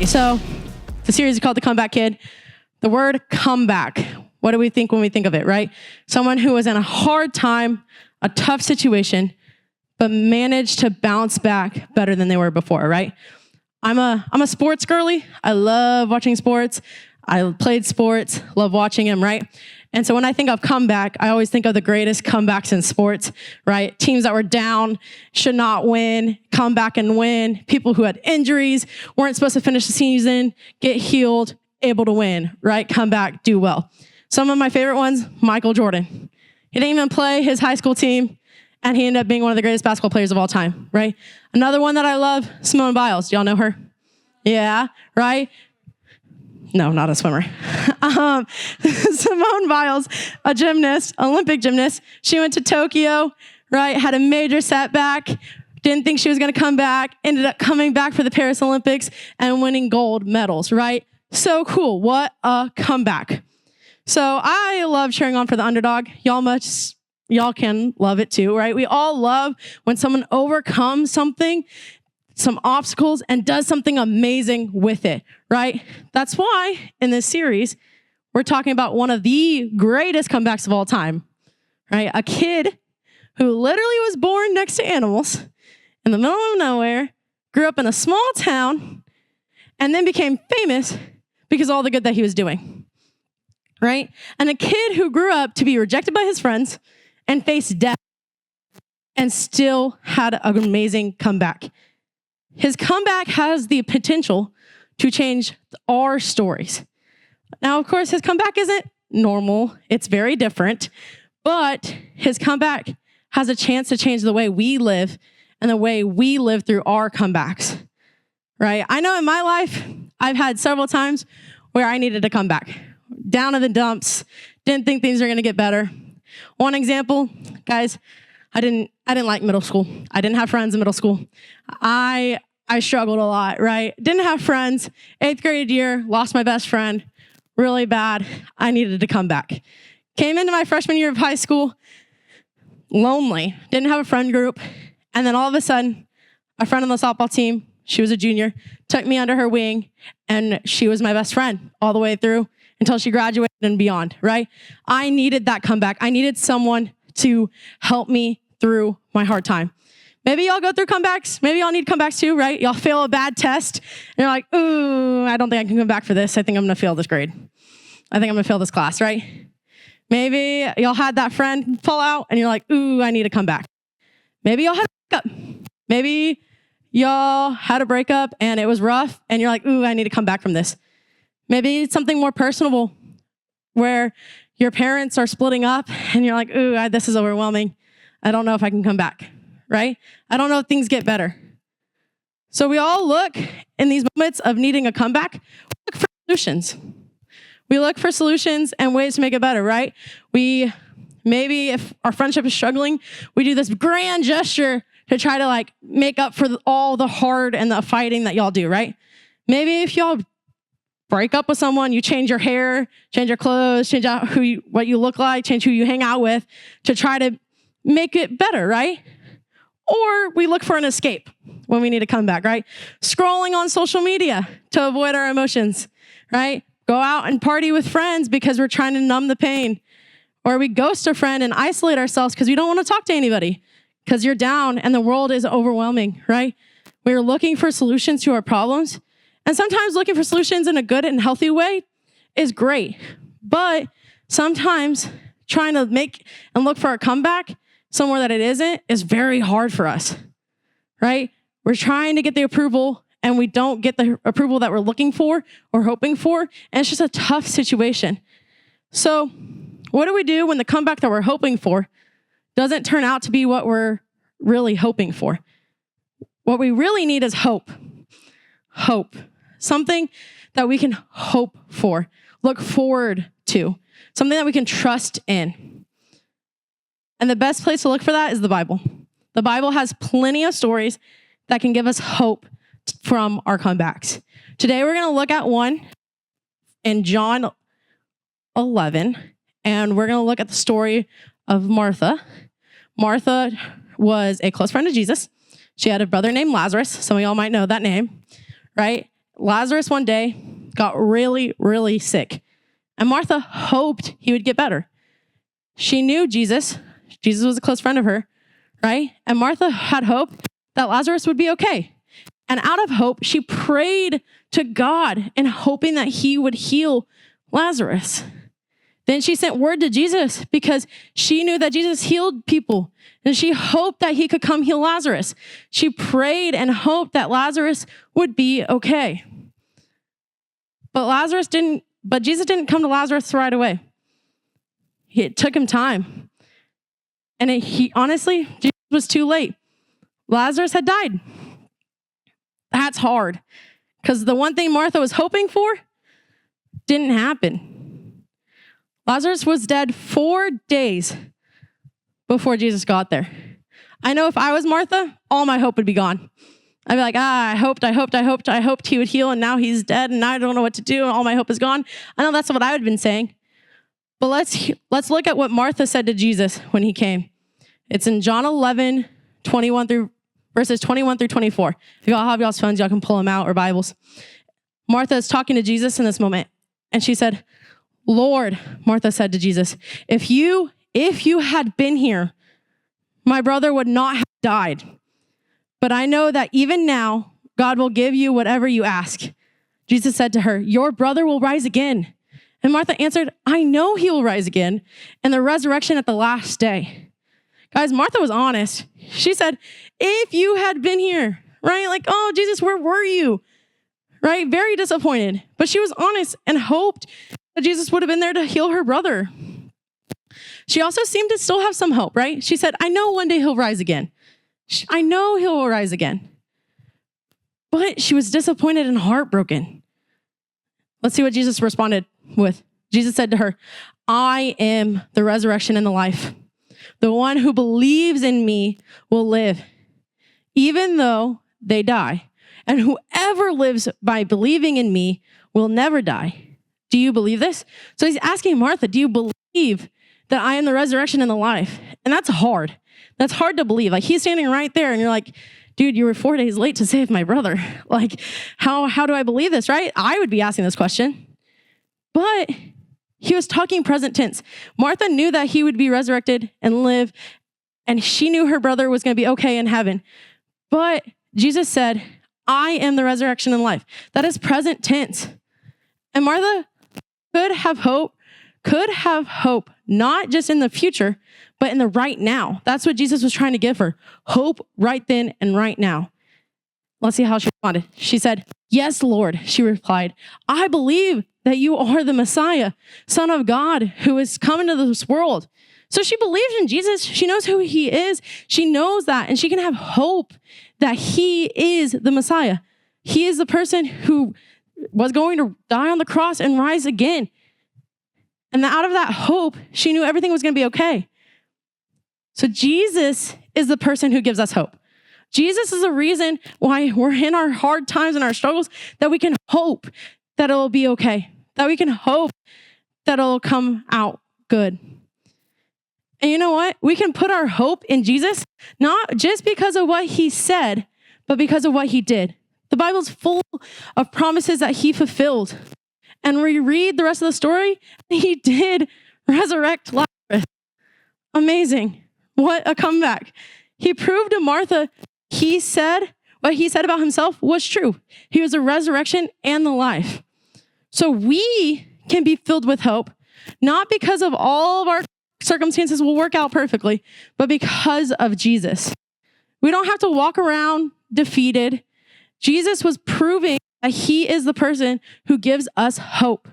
So the series is called The Comeback Kid. The word comeback, what do we think when we think of it, right? Someone who was in a hard time, a tough situation, but managed to bounce back better than they were before, right? I'm a sports girly. I love watching sports. I played sports, love watching them, right? And so when I think of comeback, I always think of the greatest comebacks in sports, right? Teams that were down, should not win, come back and win. People who had injuries, weren't supposed to finish the season, get healed, able to win, right? Come back, do well. Some of my favorite ones, Michael Jordan. He didn't even play his high school team, and he ended up being one of the greatest basketball players of all time, right? Another one that I love, Simone Biles. Do y'all know her? Yeah, right? No, not a swimmer. Simone Biles, a gymnast, Olympic gymnast. She went to Tokyo, right? Had a major setback. Didn't think she was going to come back. Ended up coming back for the Paris Olympics and winning gold medals, right? So cool. What a comeback. So I love cheering on for the underdog. Y'all can love it too, right? We all love when someone overcomes something, some obstacles, and does something amazing with it, right? That's why in this series, we're talking about one of the greatest comebacks of all time, right? A kid who literally was born next to animals in the middle of nowhere, grew up in a small town, and then became famous because of all the good that he was doing, right? And a kid who grew up to be rejected by his friends and faced death and still had an amazing comeback. His comeback has the potential to change our stories. Now, of course, his comeback isn't normal. It's very different. But his comeback has a chance to change the way we live and the way we live through our comebacks, right? I know in my life, I've had several times where I needed to come back. Down in the dumps, didn't think things were going to get better. One example, guys, I didn't like middle school. I didn't have friends in middle school. I struggled a lot, right? Didn't have friends. 8th grade year, lost my best friend. Really bad. I needed to come back. Came into my freshman year of high school, lonely. Didn't have a friend group. And then all of a sudden, a friend on the softball team, she was a junior, took me under her wing, and she was my best friend all the way through until she graduated and beyond, right? I needed that comeback. I needed someone to help me through my hard time. Maybe y'all go through comebacks. Maybe y'all need comebacks too, right? Y'all fail a bad test, and you're like, ooh, I don't think I can come back for this. I think I'm going to fail this grade. I think I'm going to fail this class, right? Maybe y'all had that friend fall out, and you're like, ooh, I need to come back. Maybe y'all had a breakup. Maybe y'all had a breakup, and it was rough, and you're like, ooh, I need to come back from this. Maybe it's something more personable, where your parents are splitting up, and you're like, ooh, this is overwhelming. I don't know if I can come back. Right? I don't know if things get better. So we all look in these moments of needing a comeback, we look for solutions. We look for solutions and ways to make it better, right? Maybe if our friendship is struggling, we do this grand gesture to try to make up for all the hard and the fighting that y'all do, right? Maybe if y'all break up with someone, you change your hair, change your clothes, change out what you look like, change who you hang out with to try to make it better, right? Or we look for an escape when we need to come back, right? Scrolling on social media to avoid our emotions, right? Go out and party with friends because we're trying to numb the pain. Or we ghost a friend and isolate ourselves because we don't want to talk to anybody because you're down and the world is overwhelming, right? We're looking for solutions to our problems. And sometimes looking for solutions in a good and healthy way is great. But sometimes trying to make and look for a comeback somewhere that it isn't is very hard for us, right? We're trying to get the approval and we don't get the approval that we're looking for or hoping for. And it's just a tough situation. So what do we do when the comeback that we're hoping for doesn't turn out to be what we're really hoping for? What we really need is hope. Hope. Something that we can hope for, look forward to, something that we can trust in. And the best place to look for that is the Bible. The Bible has plenty of stories that can give us hope from our comebacks. Today, we're going to look at one in John 11, and we're going to look at the story of Martha. Martha was a close friend of Jesus. She had a brother named Lazarus. Some of y'all might know that name, right? Lazarus one day got really, really sick. And Martha hoped he would get better. She knew Jesus. Jesus was a close friend of her, right? And Martha had hope that Lazarus would be okay. And out of hope, she prayed to God and hoping that he would heal Lazarus. Then she sent word to Jesus because she knew that Jesus healed people. And she hoped that he could come heal Lazarus. She prayed and hoped that Lazarus would be okay. But Jesus didn't come to Lazarus right away. It took him time. And honestly, Jesus was too late. Lazarus had died. That's hard. Because the one thing Martha was hoping for didn't happen. Lazarus was dead 4 days before Jesus got there. I know if I was Martha, all my hope would be gone. I'd be like, I hoped he would heal, and now he's dead, and now I don't know what to do, and all my hope is gone. I know that's what I would have been saying. But let's look at what Martha said to Jesus when he came. It's in John 11, verses 21 through 24. If y'all have y'all's phones, y'all can pull them out, or Bibles. Martha is talking to Jesus in this moment, and she said, Lord, Martha said to Jesus, if you had been here, my brother would not have died. But I know that even now, God will give you whatever you ask. Jesus said to her, your brother will rise again. And Martha answered, I know he will rise again in the resurrection at the last day. Guys, Martha was honest. She said, if you had been here, right? Like, oh, Jesus, where were you? Right? Very disappointed. But she was honest and hoped that Jesus would have been there to heal her brother. She also seemed to still have some hope, right? She said, I know one day he'll rise again. I know he will rise again. But she was disappointed and heartbroken. Let's see what Jesus responded with. Jesus said to her, I am the resurrection and the life. The one who believes in me will live, even though they die. And whoever lives by believing in me will never die. Do you believe this? So he's asking Martha, do you believe that I am the resurrection and the life? And that's hard. That's hard to believe. Like, he's standing right there and you're like, dude, you were 4 days late to save my brother. Like, how do I believe this, right? I would be asking this question. But he was talking present tense. Martha knew that he would be resurrected and live, and she knew her brother was going to be okay in heaven. But Jesus said, I am the resurrection and life. That is present tense. And Martha could have hope, not just in the future, but in the right now. That's what Jesus was trying to give her. Hope right then and right now. Let's see how she responded. She said, yes, Lord, she replied. I believe that you are the Messiah, Son of God, who is coming to this world. So she believes in Jesus. She knows who he is. She knows that, and she can have hope that he is the Messiah. He is the person who was going to die on the cross and rise again. And out of that hope, she knew everything was going to be okay. So Jesus is the person who gives us hope. Jesus is the reason why we're in our hard times and our struggles, that we can hope that it'll be okay, that we can hope that it'll come out good. And you know what? We can put our hope in Jesus, not just because of what he said, but because of what he did. The Bible's full of promises that he fulfilled. And we read the rest of the story, he did resurrect Lazarus. Amazing. What a comeback. He proved to Martha what he said about himself was true. He was the resurrection and the life. So we can be filled with hope, not because of all of our circumstances will work out perfectly, but because of Jesus. We don't have to walk around defeated. Jesus was proving that he is the person who gives us hope.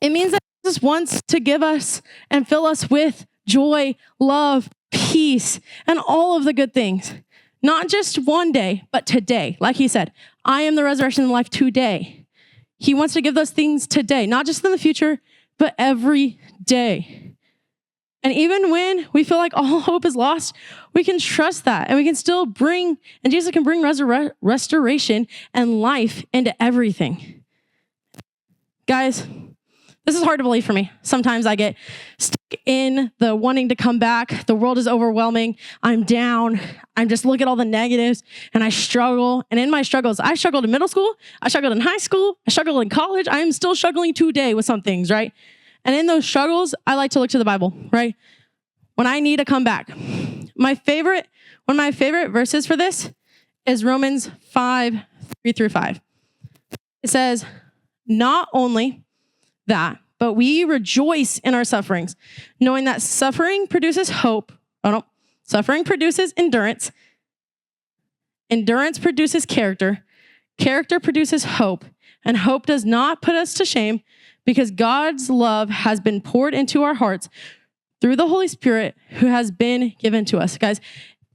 It means that Jesus wants to give us and fill us with joy, love, peace, and all of the good things. Not just one day, but today. Like he said, I am the resurrection and life today. He wants to give those things today, not just in the future, but every day. And even when we feel like all hope is lost, we can trust that, and we can still and Jesus can bring restoration and life into everything. Guys, This is hard to believe for me. Sometimes I get stuck in the wanting to come back. The world is overwhelming. I'm down. I'm just look at all the negatives and I struggle. And in my struggles, I struggled in middle school. I struggled in high school. I struggled in college. I am still struggling today with some things, right? And in those struggles, I like to look to the Bible, right? When I need to come back. One of my favorite verses for this is Romans 5:3-5. It says, not only that, but we rejoice in our sufferings, knowing that suffering produces hope. Suffering produces endurance. Endurance produces character. Character produces hope. And hope does not put us to shame because God's love has been poured into our hearts through the Holy Spirit who has been given to us. Guys,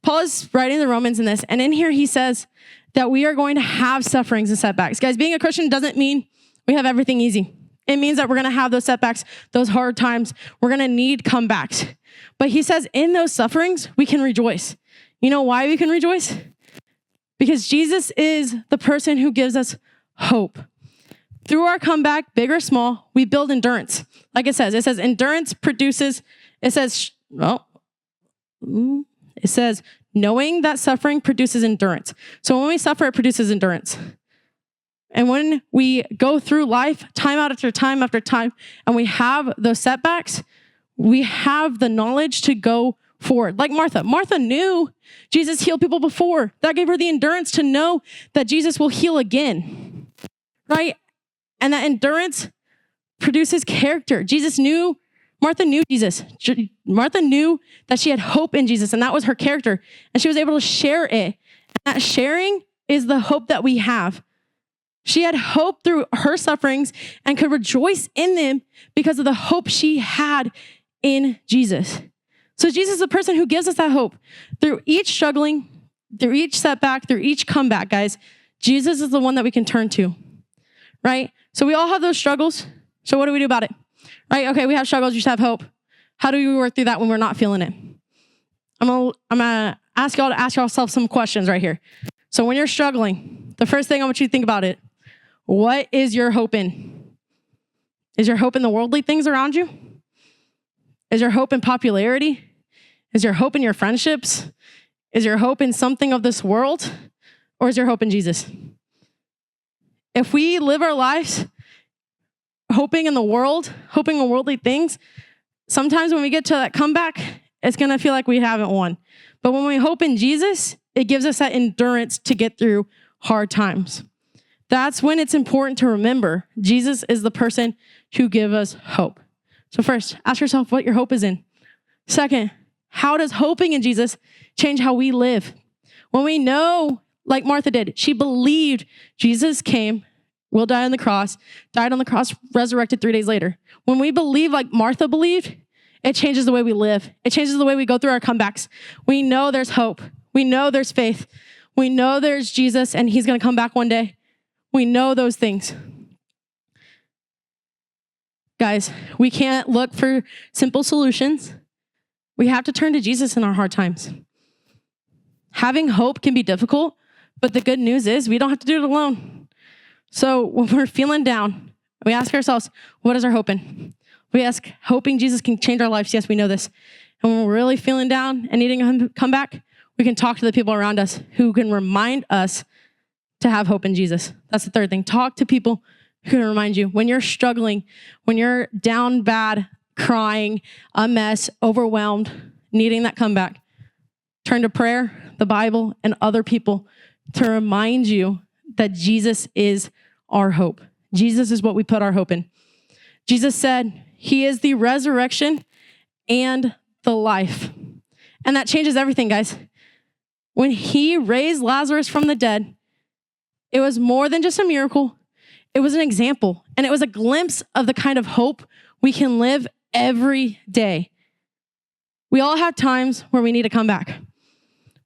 Paul is writing the Romans in this, and in here he says that we are going to have sufferings and setbacks. Guys, being a Christian doesn't mean we have everything easy. It means that we're going to have those setbacks, those hard times. We're going to need comebacks. But he says in those sufferings, we can rejoice. You know why we can rejoice? Because Jesus is the person who gives us hope. Through our comeback, big or small, we build endurance. Like it says endurance produces, it says knowing that suffering produces endurance. So when we suffer, it produces endurance. And when we go through life, time after time after time, and we have those setbacks, we have the knowledge to go forward. Like Martha. Martha knew Jesus healed people before. That gave her the endurance to know that Jesus will heal again, right? And that endurance produces character. Martha knew Jesus. Martha knew that she had hope in Jesus, and that was her character. And she was able to share it. And that sharing is the hope that we have. She had hope through her sufferings and could rejoice in them because of the hope she had in Jesus. So Jesus is the person who gives us that hope. Through each struggling, through each setback, through each comeback, guys, Jesus is the one that we can turn to, right? So we all have those struggles. So what do we do about it? Right? Okay, we have struggles, you should have hope. How do we work through that when we're not feeling it? I'm gonna ask y'all to ask yourself some questions right here. So when you're struggling, the first thing I want you to think about it, what is your hope in? Is your hope in the worldly things around you? Is your hope in popularity? Is your hope in your friendships? Is your hope in something of this world? Or is your hope in Jesus? If we live our lives hoping in the world, hoping in worldly things, sometimes when we get to that comeback, it's going to feel like we haven't won. But when we hope in Jesus, it gives us that endurance to get through hard times. That's when it's important to remember Jesus is the person who gives us hope. So first, ask yourself what your hope is in. Second, how does hoping in Jesus change how we live? When we know, like Martha did, she believed Jesus came, will die on the cross, died on the cross, resurrected 3 days later. When we believe like Martha believed, it changes the way we live. It changes the way we go through our comebacks. We know there's hope. We know there's faith. We know there's Jesus and he's going to come back one day. We know those things. Guys, we can't look for simple solutions. We have to turn to Jesus in our hard times. Having hope can be difficult, but the good news is we don't have to do it alone. So when we're feeling down, we ask ourselves, what is our hope in? We ask, hoping Jesus can change our lives. Yes, we know this. And when we're really feeling down and needing to come back, we can talk to the people around us who can remind us to have hope in Jesus. That's the third thing. Talk to people who can remind you when you're struggling, when you're down bad, crying, a mess, overwhelmed, needing that comeback. Turn to prayer, the Bible, and other people to remind you that Jesus is our hope. Jesus is what we put our hope in. Jesus said he is the resurrection and the life. And that changes everything, guys. When he raised Lazarus from the dead, it was more than just a miracle. It was an example, and it was a glimpse of the kind of hope we can live every day. We all have times where we need to come back.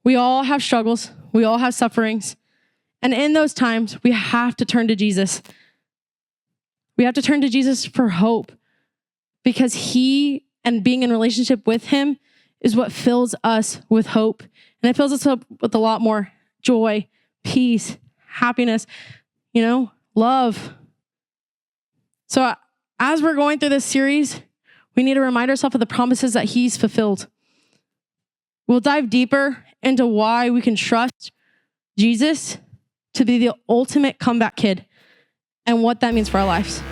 We all have struggles. We all have sufferings. And in those times, we have to turn to Jesus. We have to turn to Jesus for hope because he and being in relationship with him is what fills us with hope. And it fills us up with a lot more joy, peace, happiness, love. So as we're going through this series, we need to remind ourselves of the promises that he's fulfilled. We'll dive deeper into why we can trust Jesus to be the ultimate comeback kid and what that means for our lives.